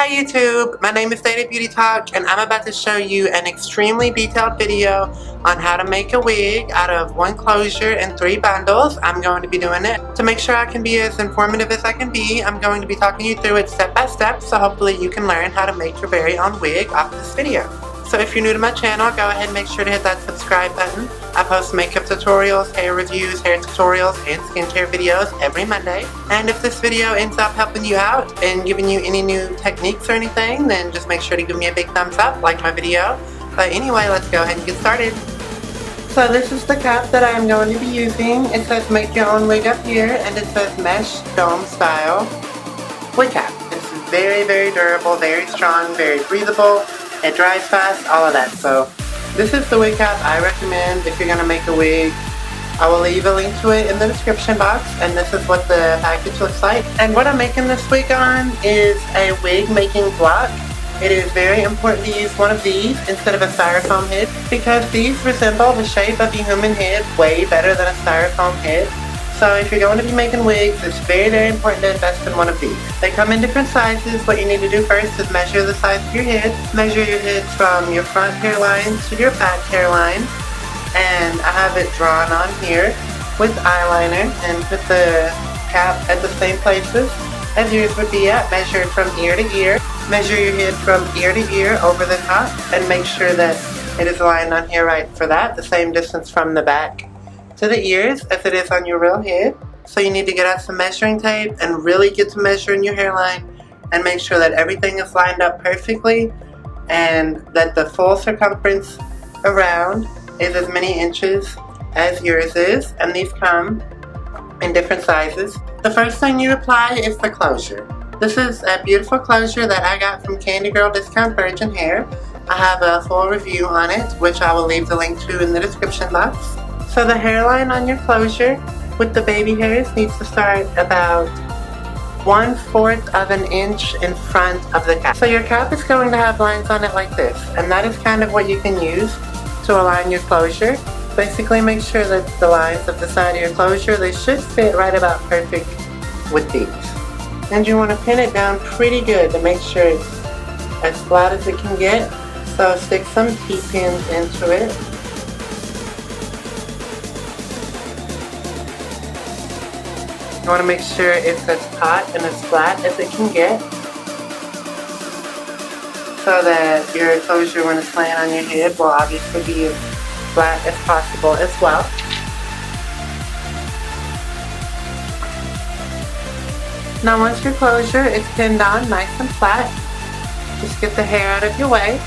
Hi YouTube, my name is DaydayBeautyTalk and I'm about to show you an extremely detailed video on how to make a wig out of one closure and 3 bundles. I'm going to be doing it. To make sure I can be as informative as I can be, I'm going to be talking you through it step by step, so hopefully you can learn how to make your very own wig off of this video. So if you're new to my channel, go ahead and make sure to hit that subscribe button. I post makeup tutorials, hair reviews, hair tutorials, and skincare videos every Monday. And if this video ends up helping you out and giving you any new techniques or anything, then just make sure to give me a big thumbs up, like my video. But anyway, let's go ahead and get started. So this is the cap that I am going to be using. It says make your own wig up here, and it says mesh dome style wig cap. It's very, very durable, very strong, very breathable. It dries fast, all of that. So this is the wig cap I recommend if you're going to make a wig. I will leave a link to it in the description box, and this is what the package looks like. And what I'm making this wig on is a wig making block. It is very important to use one of these instead of a styrofoam head, because these resemble the shape of a human head way better than a styrofoam head. So if you're going to be making wigs, it's very, very important to invest in one of these. They come in different sizes. What you need to do first is measure the size of your head. Measure your head from your front hairline to your back hairline. And I have it drawn on here with eyeliner, and put the cap at the same places as yours would be at, measured from ear to ear. Measure your head from ear to ear over the top, and make sure that it is aligned on here right for that, the same distance from the back to the ears as it is on your real head. So you need to get out some measuring tape and really get to measuring your hairline and make sure that everything is lined up perfectly and that the full circumference around is as many inches as yours is, and these come in different sizes. The first thing you apply is the closure. This is a beautiful closure that I got from Candy Girl Discount Virgin Hair. I have a full review on it, which I will leave the link to in the description box. So the hairline on your closure with the baby hairs needs to start about 1/4 of an inch in front of the cap. So your cap is going to have lines on it like this, and that is kind of what you can use to align your closure. Basically make sure that the lines of the side of your closure, they should fit right about perfect with these. And you want to pin it down pretty good to make sure it's as flat as it can get. So stick some T-pins into it. You want to make sure it's as taut and as flat as it can get, so that your closure, when it's laying on your head, will obviously be as flat as possible as well. Now once your closure is pinned on nice and flat, just get the hair out of your way.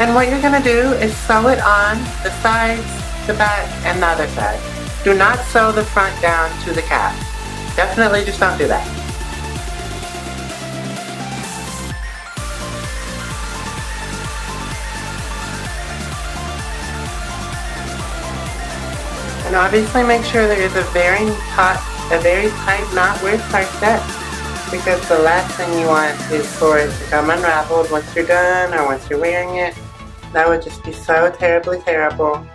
And what you're going to do is sew it on the sides, the back, and the other side. Do not sew the front down to the cap. Definitely just don't do that. And obviously make sure there is a very tight knot where it starts at, because the last thing you want is for it to come unraveled once you're done or once you're wearing it. That would just be so terribly terrible.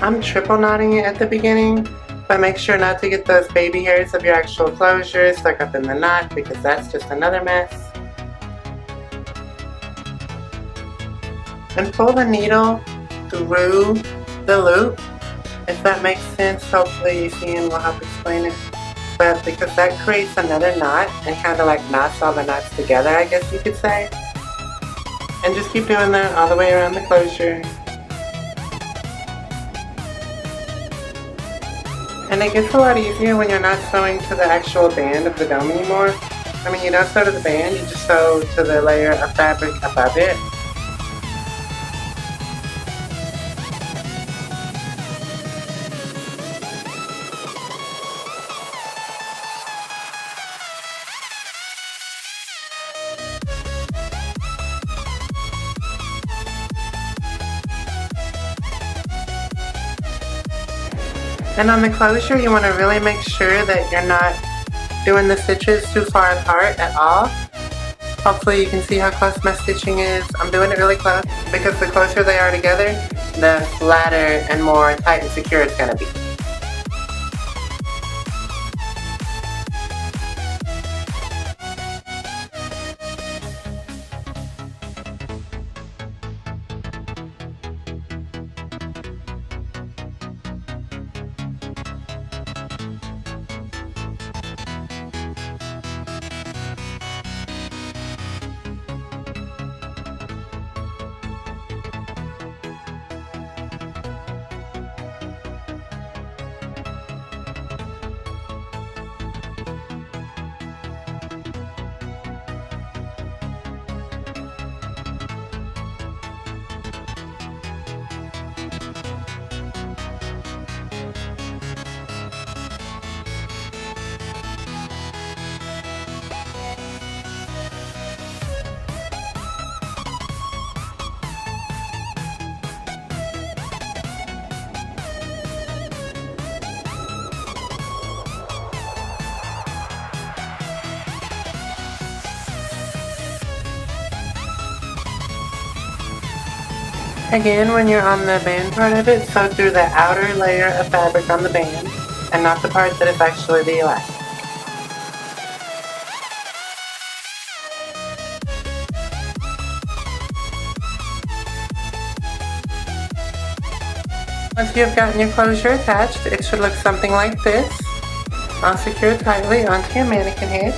I'm triple knotting it at the beginning, but make sure not to get those baby hairs of your actual closure stuck up in the knot, because that's just another mess. And pull the needle through the loop, if that makes sense. Hopefully you can, will help explain it. But because that creates another knot and kind of like knots all the knots together, I guess you could say. And just keep doing that all the way around the closure. And it gets a lot easier when you're not sewing to the actual band of the dome anymore. I mean, you don't sew to the band, you just sew to the layer of fabric above it. And on the closure, you want to really make sure that you're not doing the stitches too far apart at all. Hopefully you can see how close my stitching is. I'm doing it really close because the closer they are together, the flatter and more tight and secure it's going to be. Again, when you're on the band part of it, sew through the outer layer of fabric on the band and not the part that is actually the elastic. Once you have gotten your closure attached, it should look something like this. I'll secure it tightly onto your mannequin head.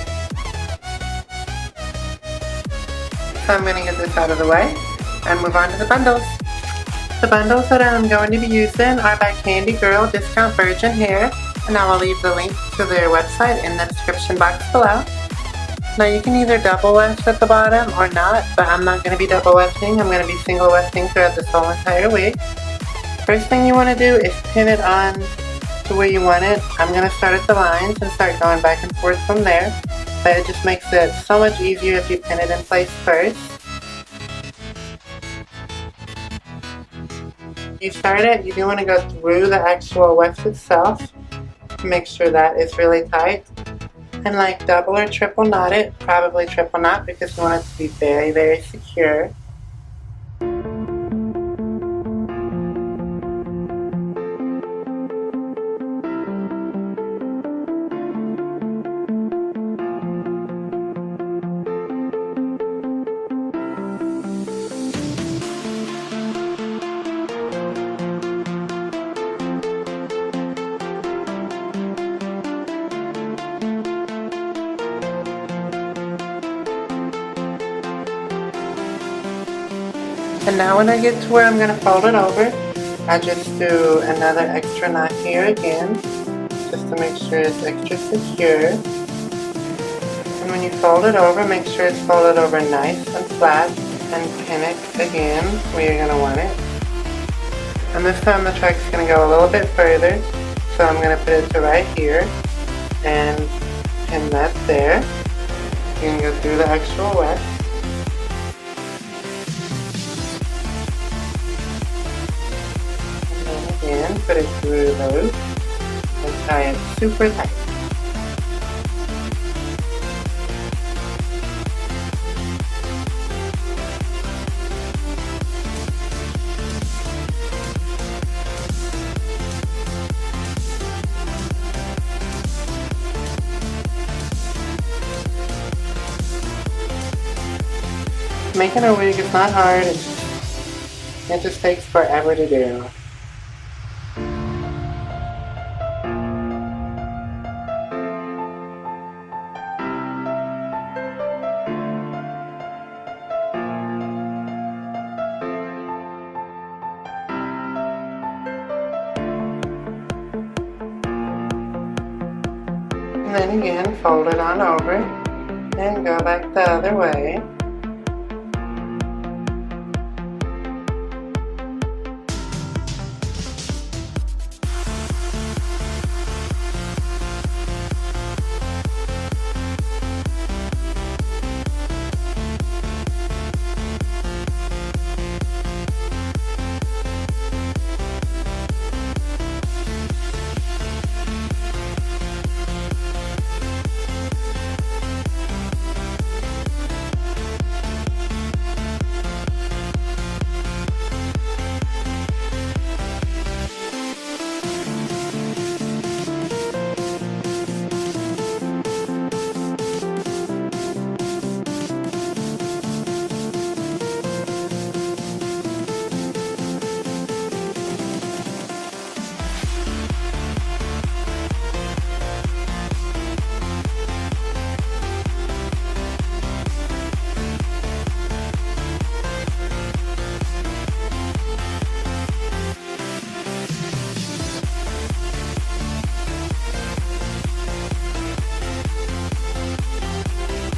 So I'm going to get this out of the way and move on to the bundles. The bundles that I'm going to be using are by Candy Girl Discount Virgin Hair, and I will leave the link to their website in the description box below. Now you can either double weft at the bottom or not, but I'm not going to be double wefting. I'm going to be single wefting throughout this whole entire wig. First thing you want to do is pin it on to where you want it. I'm going to start at the lines and start going back and forth from there. But it just makes it so much easier if you pin it in place first. You start it, you do want to go through the actual weft itself to make sure that is really tight. And like double or triple knot it, probably triple knot because you want it to be very, very secure. And now when I get to where I'm going to fold it over, I just do another extra knot here again, just to make sure it's extra secure. And when you fold it over, make sure it's folded over nice and flat, and pin it again where you're going to want it. And this time the track's going to go a little bit further, so I'm going to put it to right here, and pin that there. You can go through the actual weft. And put it through the loop and tie it super tight. Making a wig is not hard, it just takes forever to do. And then again, fold it on over and go back the other way.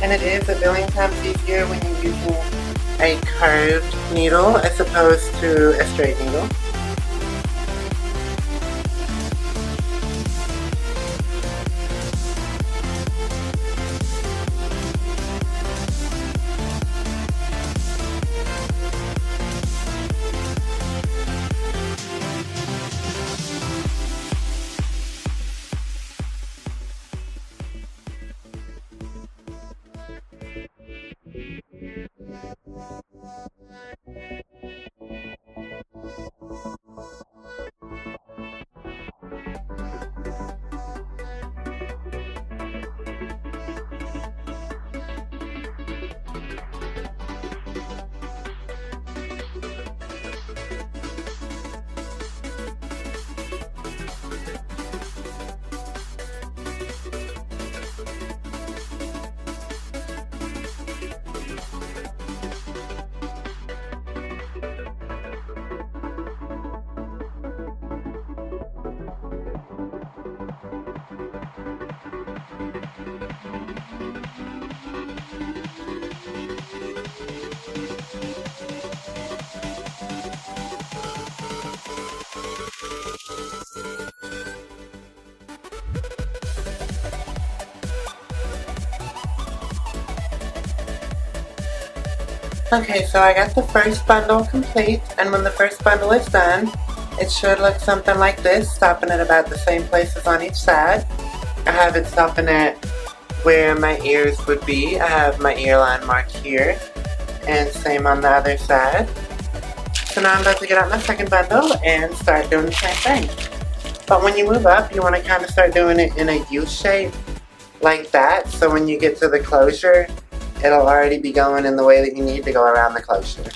And it is a billion times easier when you're using a curved needle as opposed to a straight needle. Okay, so I got the first bundle complete, and when the first bundle is done, it should look something like this, stopping at about the same places on each side. I have it stopping at where my ears would be. I have my ear line marked here, and same on the other side. So now I'm about to get out my second bundle and start doing the same thing. But when you move up, you want to kind of start doing it in a U shape, like that, so when you get to the closure, it'll already be going in the way that you need to go around the closure.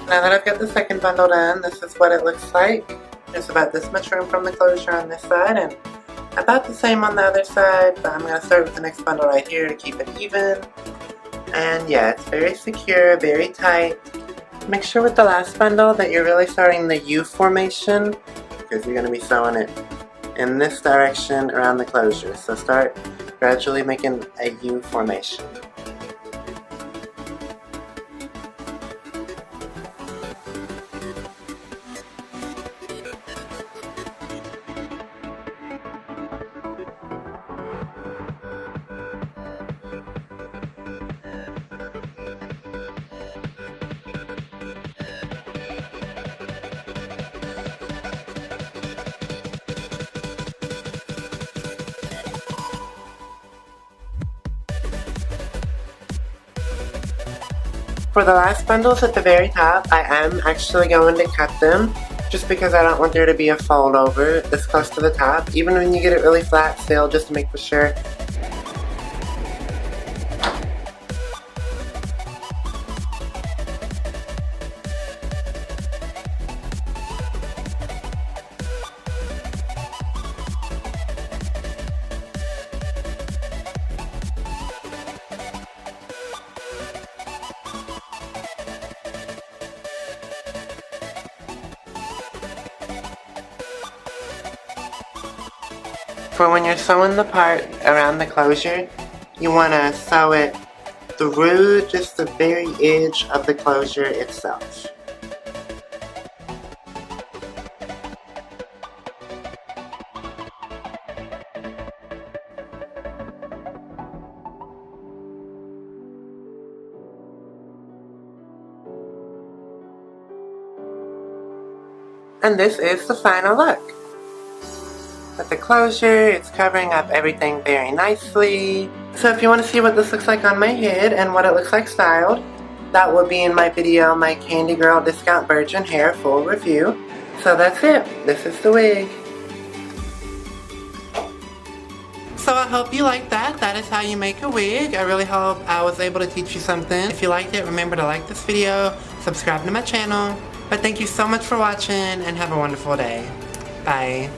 Now that I've got the second bundle done, this is what it looks like. There's about this much room from the closure on this side, and about the same on the other side, but I'm going to start with the next bundle right here to keep it even. And yeah, it's very secure, very tight. Make sure with the last bundle that you're really starting the U formation, because you're going to be sewing it in this direction around the closure. So start gradually making a U formation. For the last bundles at the very top, I am actually going to cut them, just because I don't want there to be a fold over this close to the top. Even when you get it really flat still, just to make for sure. For when you're sewing the part around the closure, you want to sew it through just the very edge of the closure itself. And this is the final look. With the closure, it's covering up everything very nicely. So if you want to see what this looks like on my head and what it looks like styled, that will be in my video, my Candy Girl Discount Virgin Hair full review. So that's it. This is the wig. So I hope you liked that. That is how you make a wig. I really hope I was able to teach you something. If you liked it, remember to like this video, subscribe to my channel. But thank you so much for watching and have a wonderful day. Bye.